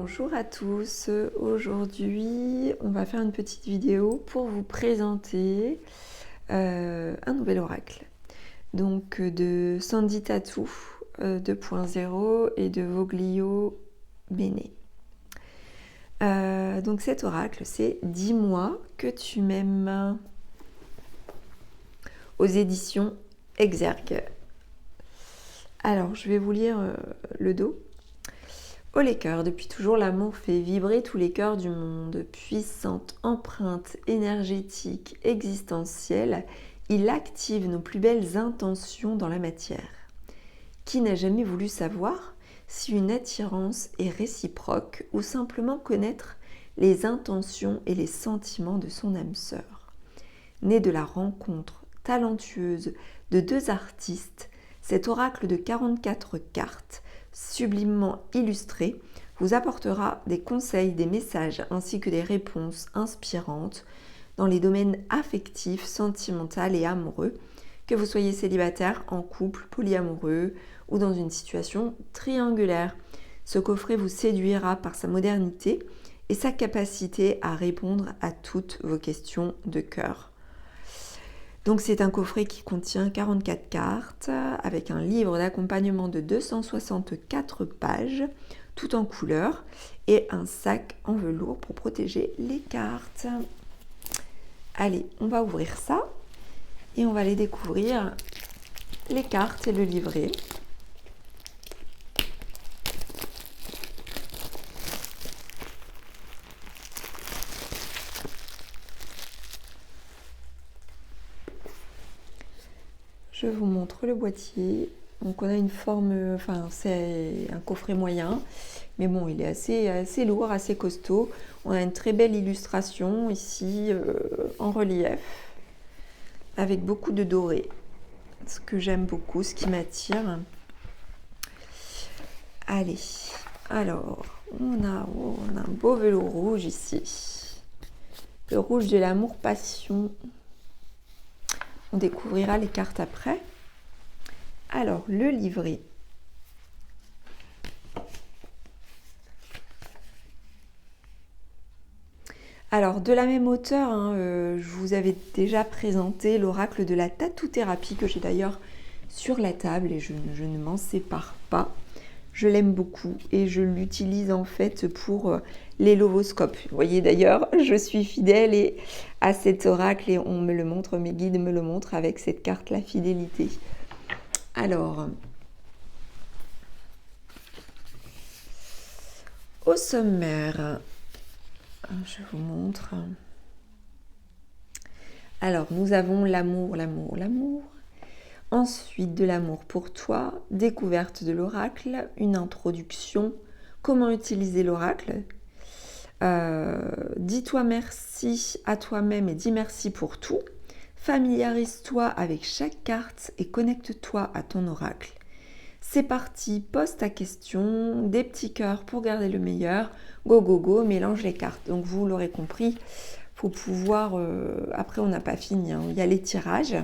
Bonjour à tous, aujourd'hui on va faire une petite vidéo pour vous présenter un nouvel oracle donc de Sandy Tattoo 2.0 et de Voglio Bene. Donc cet oracle c'est « Dis-moi que tu m'aimes » aux éditions Exergue. Alors je vais vous lire le dos. Oh les cœurs, depuis toujours l'amour fait vibrer tous les cœurs du monde. Puissante empreinte énergétique existentielle, il active nos plus belles intentions dans la matière. Qui n'a jamais voulu savoir si une attirance est réciproque ou simplement connaître les intentions et les sentiments de son âme sœur? Né de la rencontre talentueuse de deux artistes, cet oracle de 44 cartes sublimement illustré vous apportera des conseils, des messages ainsi que des réponses inspirantes dans les domaines affectifs, sentimentaux et amoureux, que vous soyez célibataire, en couple, polyamoureux ou dans une situation triangulaire. Ce coffret vous séduira par sa modernité et sa capacité à répondre à toutes vos questions de cœur. Donc c'est un coffret qui contient 44 cartes avec un livre d'accompagnement de 264 pages, tout en couleur, et un sac en velours pour protéger les cartes. Allez, on va ouvrir ça et on va aller découvrir les cartes et le livret. Je vous montre le boîtier. Donc on a une forme, c'est un coffret moyen, mais bon, il est assez lourd, assez costaud. On a une très belle illustration ici en relief, avec beaucoup de doré. Ce que j'aime beaucoup, ce qui m'attire. Allez, alors, on a un beau velours rouge ici. Le rouge de l'amour-passion. On découvrira les cartes après. Alors, le livret. Alors, de la même auteure, je vous avais déjà présenté l'oracle de la tattoo-thérapie que j'ai d'ailleurs sur la table et je ne m'en sépare pas. Je l'aime beaucoup et je l'utilise en fait pour les lovoscopes. Vous voyez d'ailleurs, je suis fidèle à cet oracle et on me le montre, mes guides me le montrent avec cette carte, la fidélité. Alors, au sommaire, je vous montre. Alors, nous avons l'amour, l'amour, l'amour. Ensuite, de l'amour pour toi, découverte de l'oracle, une introduction, comment utiliser l'oracle. Dis-toi merci à toi-même et dis merci pour tout. Familiarise-toi avec chaque carte et connecte-toi à ton oracle. C'est parti, pose ta question, des petits cœurs pour garder le meilleur. Go, go, go, mélange les cartes. Donc vous l'aurez compris, il faut pouvoir... après, on n'a pas fini, il y a les tirages.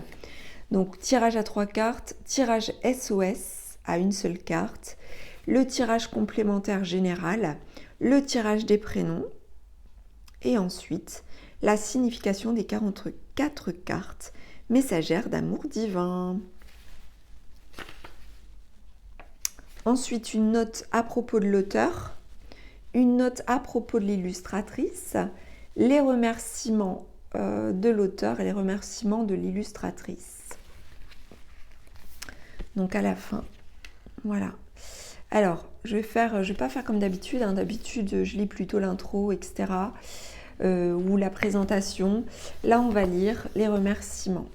Donc tirage à 3 cartes, tirage SOS à une seule carte, le tirage complémentaire général, le tirage des prénoms et ensuite la signification des 44 cartes messagères d'amour divin. Ensuite une note à propos de l'auteur, une note à propos de l'illustratrice, les remerciements de l'auteur et les remerciements de l'illustratrice. Donc à la fin, voilà. Alors, je vais pas faire comme d'habitude. D'habitude, je lis plutôt l'intro, etc. Ou la présentation. Là, on va lire les remerciements.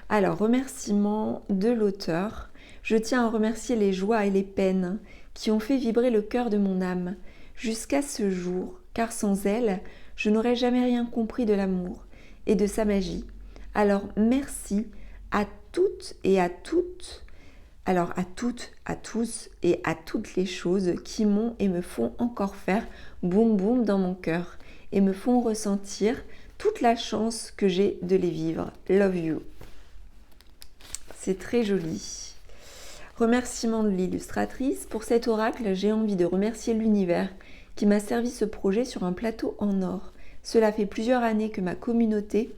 Alors, remerciements de l'auteur. Je tiens à remercier les joies et les peines qui ont fait vibrer le cœur de mon âme jusqu'à ce jour, car sans elles, je n'aurais jamais rien compris de l'amour et de sa magie. Alors, merci à toutes et à toutes. Alors à toutes, à tous et à toutes les choses qui m'ont et me font encore faire boum boum dans mon cœur et me font ressentir toute la chance que j'ai de les vivre. Love you. C'est très joli. Remerciement de l'illustratrice. Pour cet oracle, j'ai envie de remercier l'univers qui m'a servi ce projet sur un plateau en or. Cela fait plusieurs années que ma communauté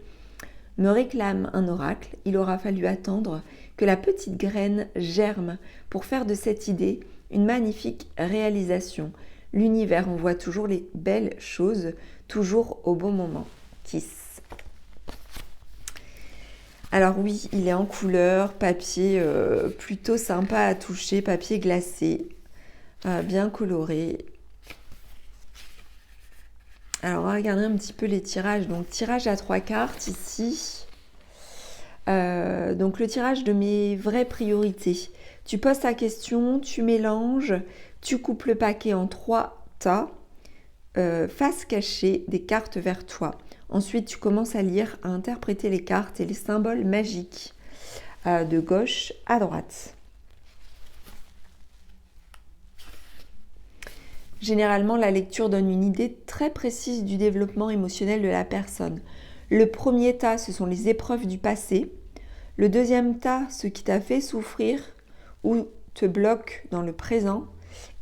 me réclame un oracle. Il aura fallu attendre que la petite graine germe pour faire de cette idée une magnifique réalisation. L'univers envoie toujours les belles choses, toujours au bon moment. Kiss. Alors oui, il est en couleur, papier plutôt sympa à toucher, papier glacé, bien coloré. Alors on va regarder un petit peu les tirages. Donc tirage à 3 cartes ici. Donc le tirage de mes vraies priorités. Tu poses ta question, tu mélanges, tu coupes le paquet en 3 tas, face cachée des cartes vers toi. Ensuite, tu commences à lire, à interpréter les cartes et les symboles magiques de gauche à droite. Généralement, la lecture donne une idée très précise du développement émotionnel de la personne. Le premier tas, ce sont les épreuves du passé. Le deuxième tas, ce qui t'a fait souffrir ou te bloque dans le présent.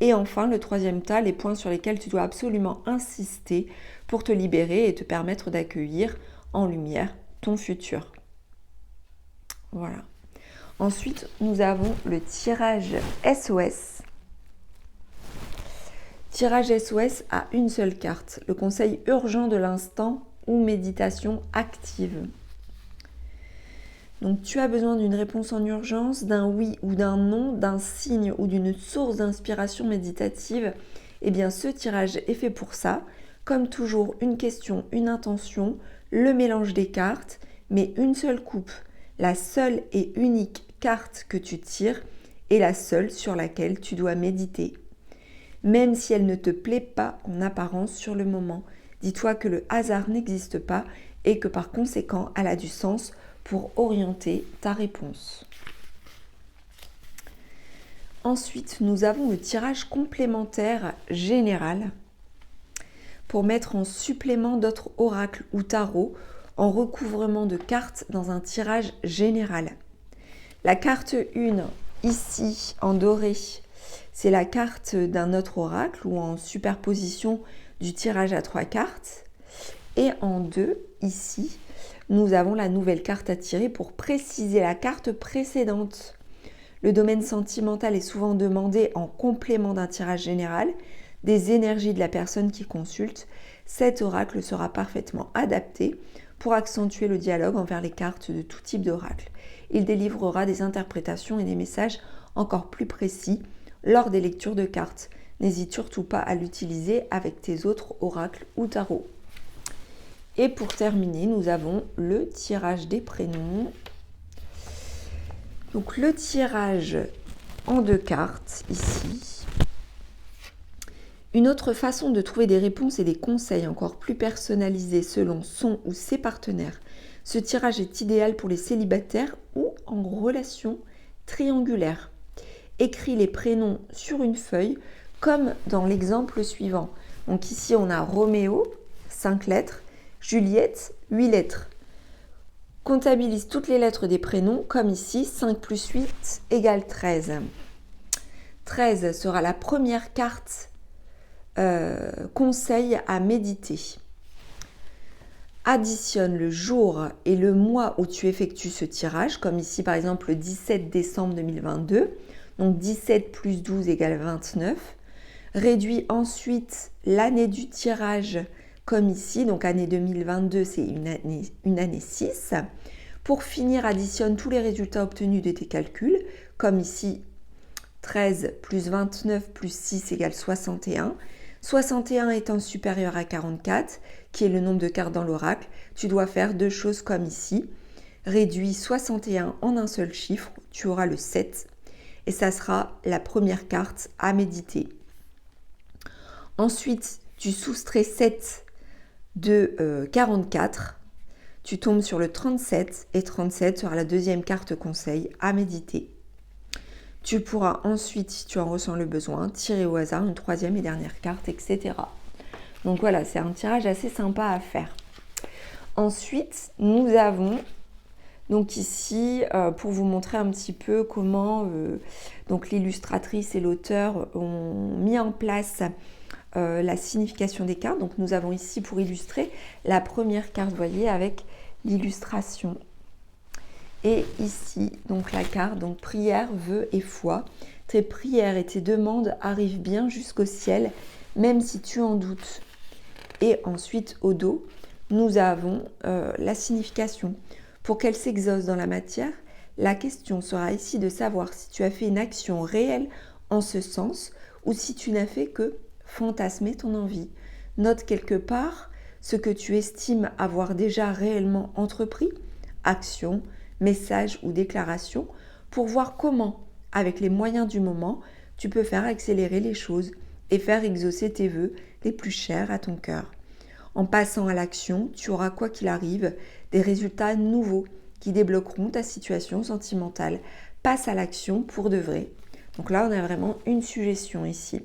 Et enfin, le troisième tas, les points sur lesquels tu dois absolument insister pour te libérer et te permettre d'accueillir en lumière ton futur. Voilà. Ensuite, nous avons le tirage SOS. Tirage SOS à une seule carte. Le conseil urgent de l'instant ou méditation active. Donc tu as besoin d'une réponse en urgence, d'un oui ou d'un non, d'un signe ou d'une source d'inspiration méditative. Eh bien ce tirage est fait pour ça. Comme toujours, une question, une intention, le mélange des cartes, mais une seule coupe. La seule et unique carte que tu tires est la seule sur laquelle tu dois méditer. Même si elle ne te plaît pas en apparence sur le moment, dis-toi que le hasard n'existe pas et que par conséquent, elle a du sens pour orienter ta réponse. Ensuite, nous avons le tirage complémentaire général pour mettre en supplément d'autres oracles ou tarots en recouvrement de cartes dans un tirage général. La carte 1, ici en doré, c'est la carte d'un autre oracle ou en superposition du tirage à 3 cartes. Et en 2, ici, nous avons la nouvelle carte à tirer pour préciser la carte précédente. Le domaine sentimental est souvent demandé en complément d'un tirage général des énergies de la personne qui consulte. Cet oracle sera parfaitement adapté pour accentuer le dialogue envers les cartes de tout type d'oracle. Il délivrera des interprétations et des messages encore plus précis lors des lectures de cartes. N'hésite surtout pas à l'utiliser avec tes autres oracles ou tarots. Et pour terminer, nous avons le tirage des prénoms. Donc le tirage en 2 cartes ici. Une autre façon de trouver des réponses et des conseils encore plus personnalisés selon son ou ses partenaires. Ce tirage est idéal pour les célibataires ou en relation triangulaire. Écris les prénoms sur une feuille comme dans l'exemple suivant. Donc ici on a Roméo, 5 lettres. Juliette, 8 lettres. Comptabilise toutes les lettres des prénoms, comme ici, 5 plus 8 égale 13. 13 sera la première carte conseil à méditer. Additionne le jour et le mois où tu effectues ce tirage, comme ici par exemple le 17 décembre 2022. Donc 17 plus 12 égale 29. Réduis ensuite l'année du tirage comme ici, donc année 2022, c'est une année 6. Pour finir, additionne tous les résultats obtenus de tes calculs, comme ici, 13 plus 29 plus 6 égale 61. 61 étant supérieur à 44, qui est le nombre de cartes dans l'oracle, tu dois faire 2 choses comme ici. Réduis 61 en un seul chiffre, tu auras le 7, et ça sera la première carte à méditer. Ensuite, tu soustrais 7 de 44, tu tombes sur le 37 et 37 sera la deuxième carte conseil à méditer. Tu pourras ensuite, si tu en ressens le besoin, tirer au hasard une troisième et dernière carte, etc. Donc voilà, c'est un tirage assez sympa à faire. Ensuite, nous avons donc ici, pour vous montrer un petit peu comment donc l'illustratrice et l'auteur ont mis en place la signification des cartes. Donc nous avons ici pour illustrer la première carte, vous voyez, avec l'illustration. Et ici, donc la carte, donc prière, vœux et foi. Tes prières et tes demandes arrivent bien jusqu'au ciel, même si tu en doutes. Et ensuite, au dos, nous avons la signification. Pour qu'elle s'exauce dans la matière, la question sera ici de savoir si tu as fait une action réelle en ce sens ou si tu n'as fait que fantasmer ton envie. Note quelque part ce que tu estimes avoir déjà réellement entrepris, action, message ou déclaration, pour voir comment, avec les moyens du moment, tu peux faire accélérer les choses et faire exaucer tes vœux les plus chers à ton cœur. En passant à l'action, tu auras, quoi qu'il arrive, des résultats nouveaux qui débloqueront ta situation sentimentale. Passe à l'action pour de vrai. Donc là, on a vraiment une suggestion ici.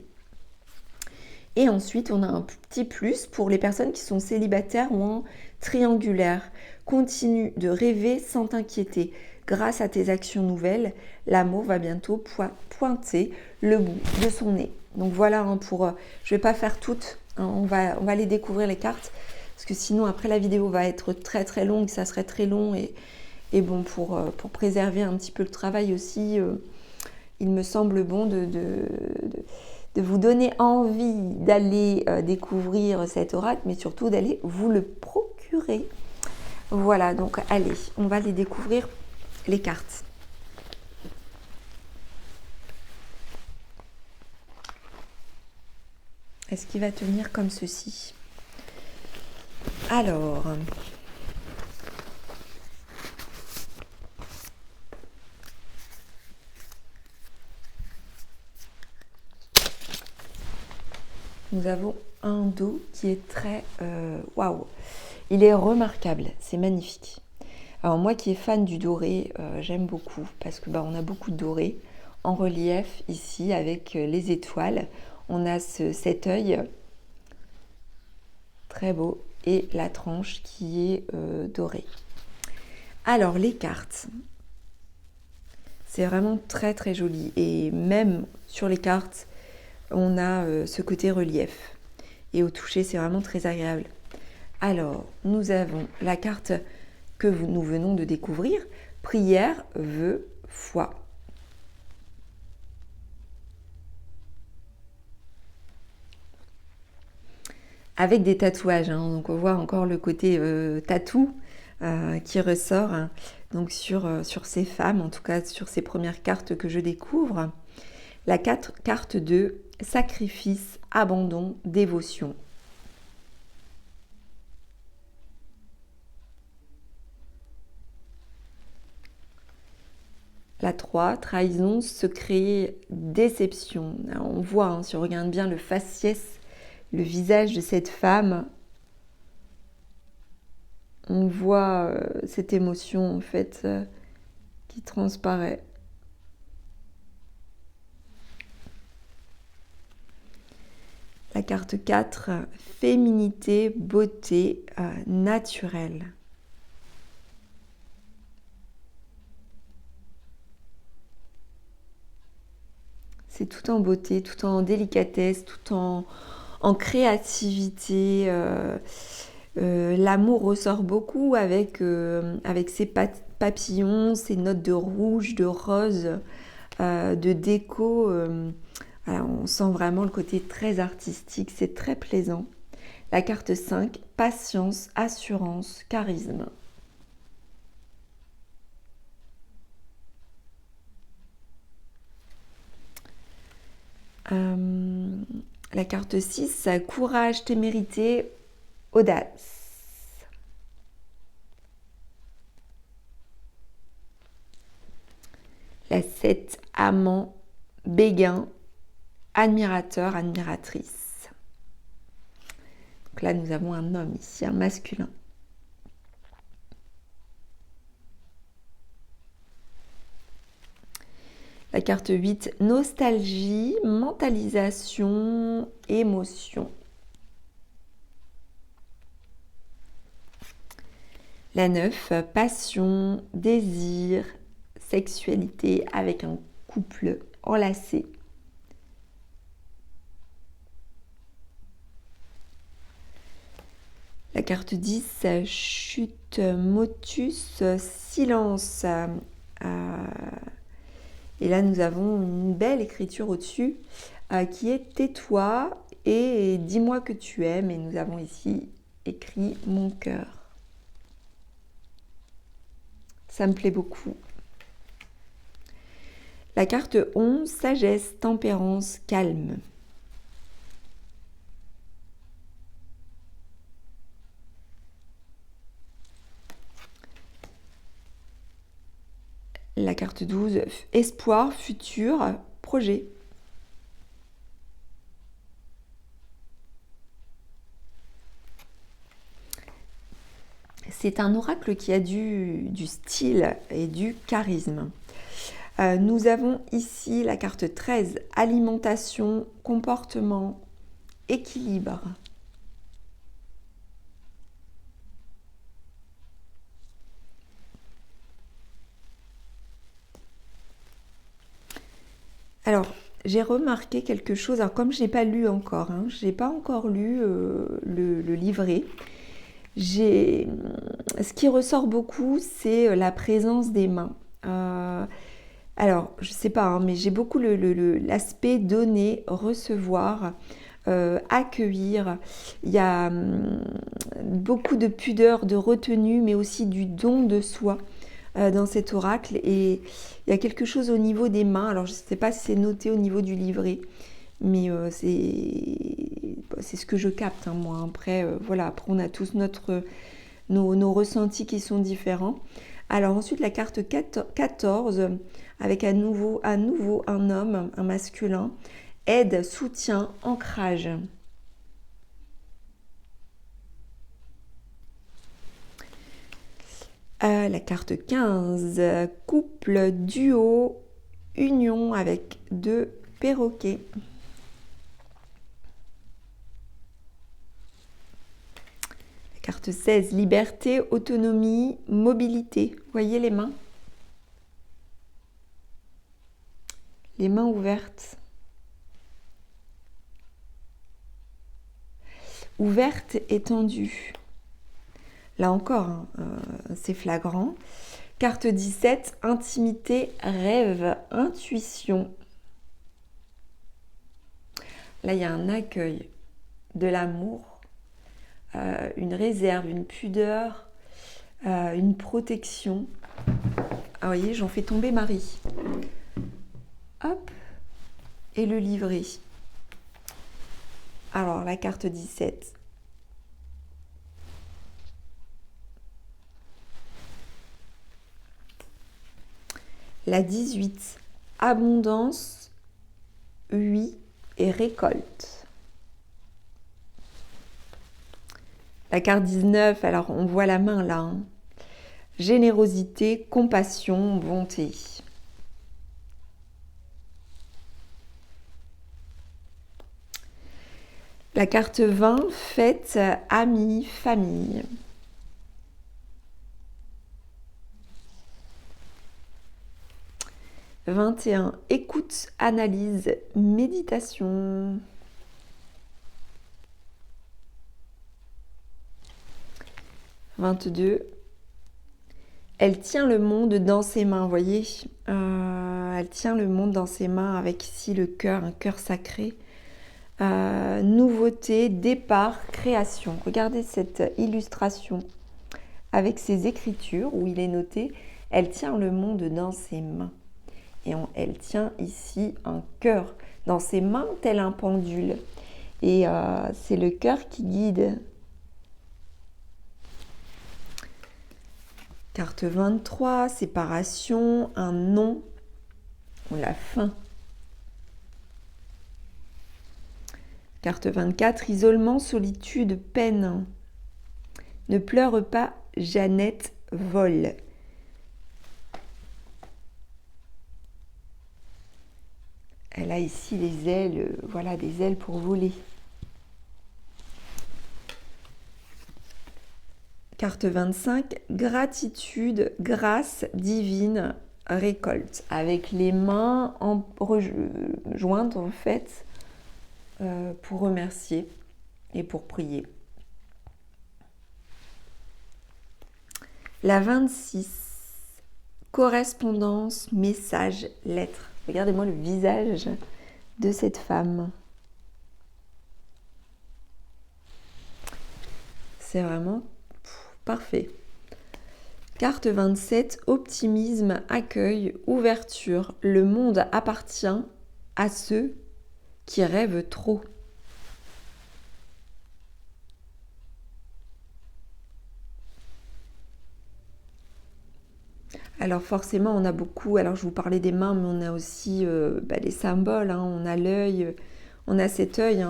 Et ensuite, on a un petit plus pour les personnes qui sont célibataires ou en triangulaire. Continue de rêver sans t'inquiéter. Grâce à tes actions nouvelles, l'amour va bientôt pointer le bout de son nez. Donc voilà, je ne vais pas faire toutes, hein, on va les découvrir les cartes, parce que sinon après la vidéo va être très très longue, ça serait très long et bon, pour préserver un petit peu le travail aussi, il me semble bon de vous donner envie d'aller découvrir cet oracle, mais surtout d'aller vous le procurer. Voilà, donc allez, on va les découvrir, les cartes. Est-ce qu'il va tenir comme ceci? Alors, nous avons un dos qui est très... waouh! Il est remarquable, c'est magnifique. Alors moi qui est fan du doré, j'aime beaucoup parce que on a beaucoup de doré en relief ici avec les étoiles. On a cet œil très beau et la tranche qui est dorée. Alors les cartes, c'est vraiment très très joli et même sur les cartes, on a ce côté relief et au toucher c'est vraiment très agréable. Alors nous avons la carte que nous venons de découvrir, prière, vœux, foi. Avec des tatouages, hein, donc on voit encore le côté tatou qui ressort, hein, donc sur ces femmes, en tout cas sur ces premières cartes que je découvre. La carte de sacrifice, abandon, dévotion. La 3, trahison, secret, déception. Alors, on voit, hein, si on regarde bien le faciès, le visage de cette femme, on voit cette émotion en fait qui transparaît. La carte 4, féminité, beauté naturelle. C'est tout en beauté, tout en délicatesse, tout en créativité. L'amour ressort beaucoup avec ses papillons, ses notes de rouge, de rose, de déco. Alors on sent vraiment le côté très artistique, c'est très plaisant. La carte 5, patience, assurance, charisme. La carte 6, courage, témérité, audace. La 7, amant, béguin, admirateur, admiratrice. Donc là, nous avons un homme ici, un masculin. La carte 8, nostalgie, mentalisation, émotion. La 9, passion, désir, sexualité avec un couple enlacé. carte 10, chute, motus, silence. Et là, nous avons une belle écriture au-dessus qui est tais-toi et dis-moi que tu aimes. Et nous avons ici écrit mon cœur. Ça me plaît beaucoup. La carte 11, sagesse, tempérance, calme. La carte 12, espoir, futur, projet. C'est un oracle qui a du style et du charisme. Nous avons ici la carte 13, alimentation, comportement, équilibre. Alors, j'ai remarqué quelque chose, alors comme je n'ai pas lu encore, je n'ai pas encore lu le livret, ce qui ressort beaucoup, c'est la présence des mains. Alors, je ne sais pas, mais j'ai beaucoup l'aspect donner, recevoir, accueillir. Il y a beaucoup de pudeur, de retenue, mais aussi du don de soi dans cet oracle. Et il y a quelque chose au niveau des mains. Alors, je ne sais pas si c'est noté au niveau du livret, mais c'est ce que je capte, moi. Après, voilà, après, on a tous nos ressentis qui sont différents. Alors ensuite, la carte 14, avec à nouveau un homme, un masculin, aide, soutien, ancrage. La carte 15, couple, duo, union avec 2 perroquets. La carte 16, liberté, autonomie, mobilité. Vous voyez les mains? Les mains ouvertes. Ouvertes, étendues. Là encore, c'est flagrant. Carte 17, intimité, rêve, intuition. Là, il y a un accueil, de l'amour, une réserve, une pudeur, une protection. Ah, vous voyez, j'en fais tomber Marie. Hop, et le livret. Alors, la carte 17. La 18, abondance, oui et récolte. La carte 19, alors on voit la main là. Générosité, compassion, bonté. La carte 20, fête, amis, famille. « 21. Écoute, analyse, méditation. » 22. Elle tient le monde dans ses mains, vous voyez, elle tient le monde dans ses mains avec ici le cœur, un cœur sacré. Nouveauté, départ, création. Regardez cette illustration avec ses écritures où il est noté « Elle tient le monde dans ses mains ». Et elle tient ici un cœur dans ses mains tel un pendule. Et c'est le cœur qui guide. Carte 23, séparation, un non ou la fin. Carte 24, isolement, solitude, peine. Ne pleure pas, Jeannette vole. Elle a ici les ailes, voilà, des ailes pour voler. Carte 25, gratitude, grâce divine, récolte. Avec les mains jointes en fait, pour remercier et pour prier. La 26, correspondance, message, lettre. Regardez-moi le visage de cette femme. C'est vraiment parfait. Carte 27, optimisme, accueil, ouverture. Le monde appartient à ceux qui rêvent trop. Alors forcément, on a beaucoup, alors je vous parlais des mains, mais on a aussi les symboles, hein. On a l'œil, on a cet œil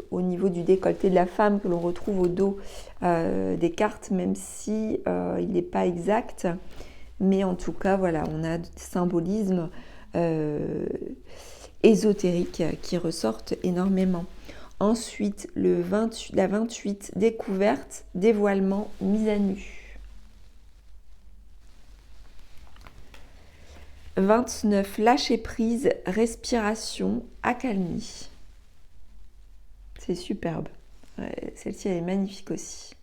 au niveau du décolleté de la femme que l'on retrouve au dos des cartes, même si il n'est pas exact. Mais en tout cas, voilà, on a des symbolismes ésotériques qui ressortent énormément. Ensuite, la 28, découverte, dévoilement, mise à nu. 29, lâcher prise, respiration, accalmie. C'est superbe. Ouais, celle-ci, elle est magnifique aussi.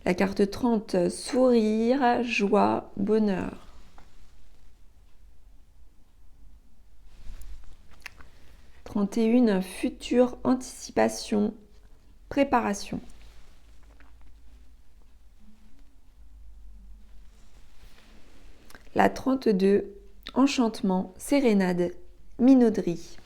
La carte 30, sourire, joie, bonheur. 31, futur, anticipation, préparation. La 32, enchantement, sérénade, minauderie.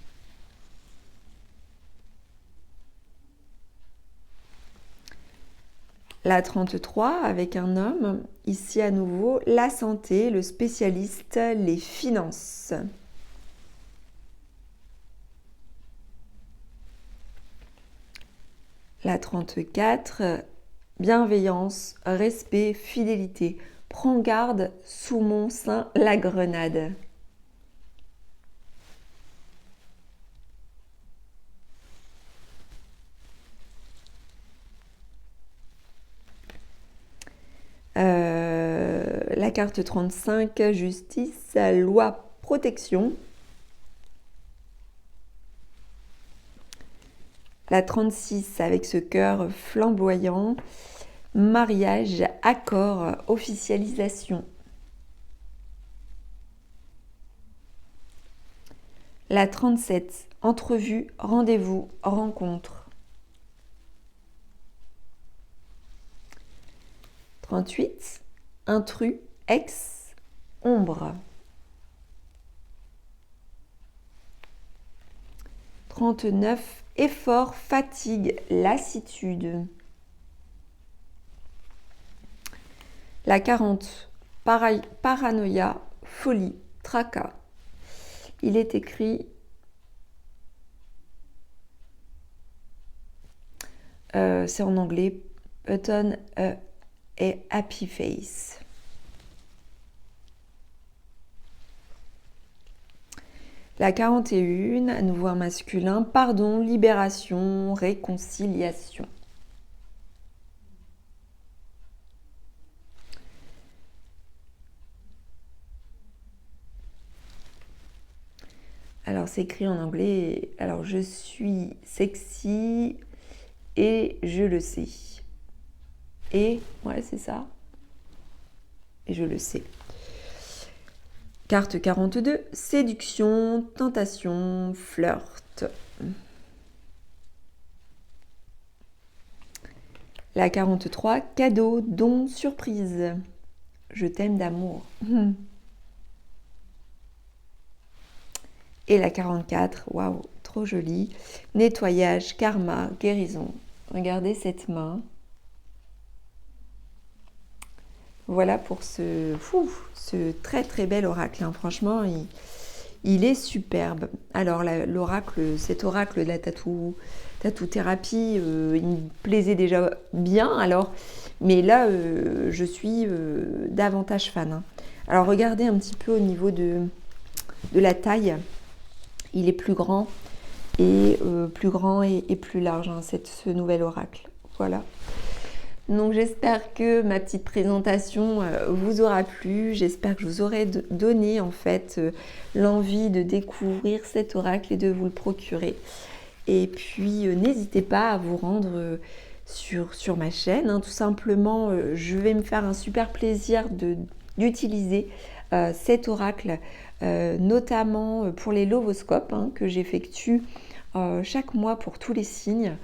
La 33, avec un homme, ici à nouveau, la santé, le spécialiste, les finances. La 34, bienveillance, respect, fidélité. Prends garde, sous mon sein, la grenade. La carte 35, justice, loi, protection. La 36, avec ce cœur flamboyant, mariage, accord, officialisation. La 37, entrevue, rendez-vous, rencontre. 38, intrus, ex, ombre. 39, effort, fatigue, lassitude. La 40, paranoïa, folie, tracas. Il est écrit c'est en anglais, put on a happy face. La 41, à nouveau un masculin, pardon, libération, réconciliation. Alors c'est écrit en anglais, alors je suis sexy et je le sais. Et, ouais c'est ça. Et je le sais. Carte 42, séduction, tentation, flirt. La 43, cadeau, don, surprise. Je t'aime d'amour. Et la 44, waouh, trop jolie. Nettoyage, karma, guérison. Regardez cette main. Voilà pour ce très très bel oracle. Hein. Franchement, il est superbe. Alors cet oracle de la tatou-thérapie, il me plaisait déjà bien. Alors, mais là, je suis davantage fan. Hein. Alors regardez un petit peu au niveau de la taille. Il est plus grand et plus large, hein, ce nouvel oracle. Voilà. Donc j'espère que ma petite présentation vous aura plu. J'espère que je vous aurai donné en fait l'envie de découvrir cet oracle et de vous le procurer. Et puis n'hésitez pas à vous rendre sur ma chaîne. Tout simplement, je vais me faire un super plaisir d'utiliser cet oracle, notamment pour les lovoscopes que j'effectue chaque mois pour tous les signes.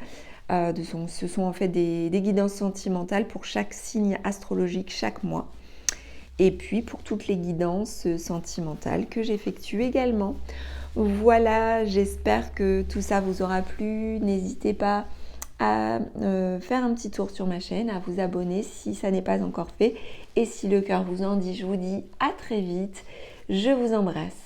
Ce sont en fait des guidances sentimentales pour chaque signe astrologique chaque mois. Et puis pour toutes les guidances sentimentales que j'effectue également. Voilà, j'espère que tout ça vous aura plu. N'hésitez pas à faire un petit tour sur ma chaîne, à vous abonner si ça n'est pas encore fait. Et si le cœur vous en dit, je vous dis à très vite. Je vous embrasse.